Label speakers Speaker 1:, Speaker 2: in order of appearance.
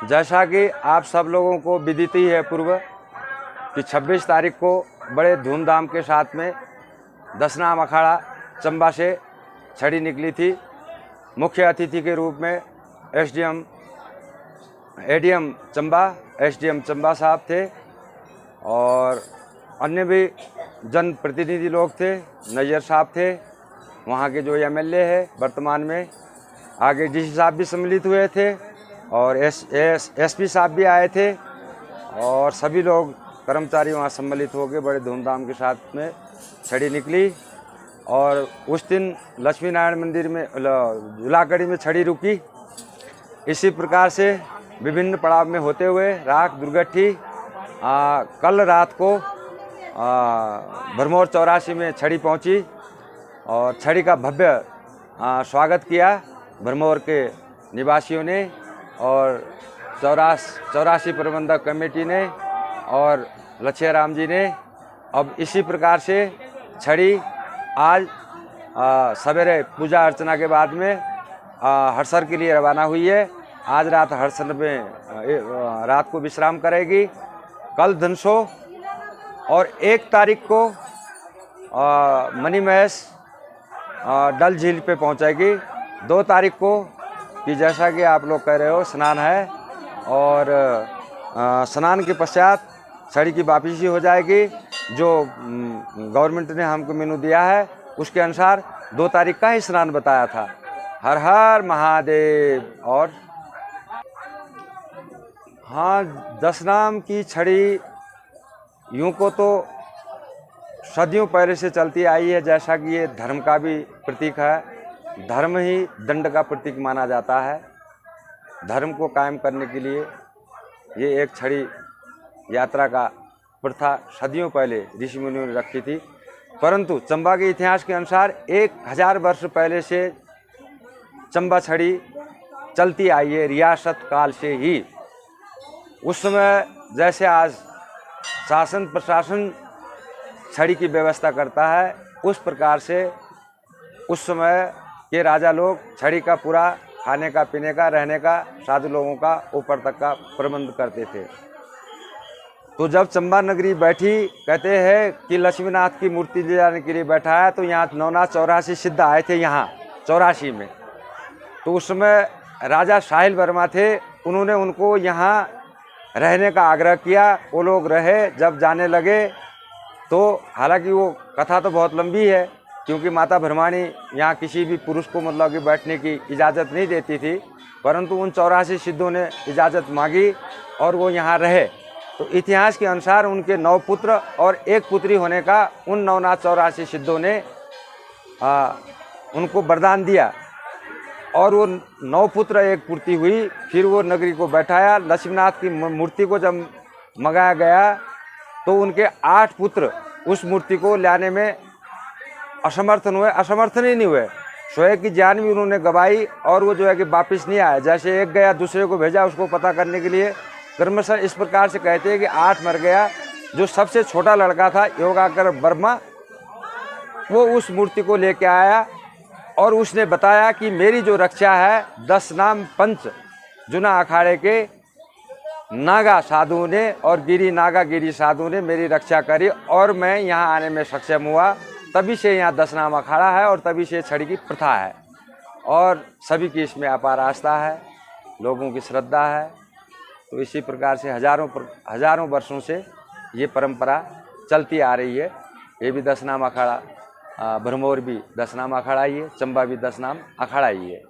Speaker 1: जैसा कि आप सब लोगों को विदित ही है पूर्व कि 26 तारीख को बड़े धूमधाम के साथ में दशनाम अखाड़ा चंबा से छड़ी निकली थी। मुख्य अतिथि के रूप में एडीएम चंबा साहब थे और अन्य भी जनप्रतिनिधि लोग थे। नैयर साहब थे, वहाँ के जो एमएलए है वर्तमान में, आगे डीसी साहब भी सम्मिलित हुए थे और एसपी साहब भी आए थे और सभी लोग कर्मचारी वहाँ सम्मिलित हो गए। बड़े धूमधाम के साथ में छड़ी निकली और उस दिन लक्ष्मी नारायण मंदिर में झूलाकड़ी में छड़ी रुकी। इसी प्रकार से विभिन्न पड़ाव में होते हुए राख दुर्गट्ठी कल रात को भरमौर 84 में छड़ी पहुंची और छड़ी का भव्य स्वागत किया भरमौर के निवासियों ने और 84 प्रबंधक कमेटी ने और लक्ष्य राम जी ने। अब इसी प्रकार से छड़ी आज सवेरे पूजा अर्चना के बाद में हड़सर के लिए रवाना हुई है। आज रात हड़सर में रात को विश्राम करेगी। कल धनसो और 1 तारीख को मणिमहेश डल झील पे पहुंचेगी। 2 तारीख को कि जैसा कि आप लोग कह रहे हो स्नान है और स्नान के पश्चात छड़ी की वापसी हो जाएगी। जो गवर्नमेंट ने हमको मेनू दिया है उसके अनुसार 2 तारीख का ही स्नान बताया था। हर हर महादेव। और हाँ, दशनाम की छड़ी यूँ को तो सदियों पहले से चलती आई है। जैसा कि ये धर्म का भी प्रतीक है, धर्म ही दंड का प्रतीक माना जाता है। धर्म को कायम करने के लिए ये एक छड़ी यात्रा का प्रथा सदियों पहले ऋषि मुनियों ने रखी थी। परंतु चंबा के इतिहास के अनुसार 1000 वर्ष पहले से चंबा छड़ी चलती आई है, रियासत काल से ही। उस समय जैसे आज शासन प्रशासन छड़ी की व्यवस्था करता है, उस प्रकार से उस समय के राजा लोग छड़ी का पूरा खाने का, पीने का, रहने का, साधु लोगों का ऊपर तक का प्रबंध करते थे। तो जब चंबा नगरी बैठी, कहते हैं कि लक्ष्मीनाथ की मूर्ति ले जाने के लिए बैठा है, तो यहाँ नवनाथ 84 सिद्ध आए थे यहाँ 84 में। तो उस समय राजा साहिल वर्मा थे, उन्होंने उनको यहाँ रहने का आग्रह किया। वो लोग रहे। जब जाने लगे तो हालांकि वो कथा तो बहुत लंबी है, क्योंकि माता भरमानी यहाँ किसी भी पुरुष को मतलब कि बैठने की इजाज़त नहीं देती थी, परंतु उन 84 सिद्धों ने इजाज़त मांगी और वो यहाँ रहे। तो इतिहास के अनुसार उनके 9 पुत्र और 1 पुत्री होने का उन नवनाथ 84 सिद्धों ने उनको वरदान दिया और वो 9 पुत्र 1 पुत्री हुई। फिर वो नगरी को बैठाया। लक्ष्मीनाथ की मूर्ति को जब मंगाया गया तो उनके 8 पुत्र उस मूर्ति को लाने में असमर्थन ही नहीं हुए। स्वयं की जान भी उन्होंने गवाई और वो जो है कि वापस नहीं आया। जैसे एक गया दूसरे को भेजा उसको पता करने के लिए। क्रमशः इस प्रकार से कहते हैं कि 8 मर गया। जो सबसे छोटा लड़का था योगाकर वर्मा, वो उस मूर्ति को लेके आया और उसने बताया कि मेरी जो रक्षा है 10 नाम पंच जुना अखाड़े के नागा साधु ने और गिरी साधु ने मेरी रक्षा करी और मैं यहाँ आने में सक्षम हुआ। तभी से यहाँ दशनाम अखाड़ा है और तभी से छड़ी की प्रथा है और सभी की इसमें अपार आस्था है, लोगों की श्रद्धा है। तो इसी प्रकार से हजारों वर्षों से ये परंपरा चलती आ रही है। ये भी दशनाम अखाड़ा, भरमौर भी दशनाम अखाड़ा ही है, चंबा भी दशनाम अखाड़ा ही है।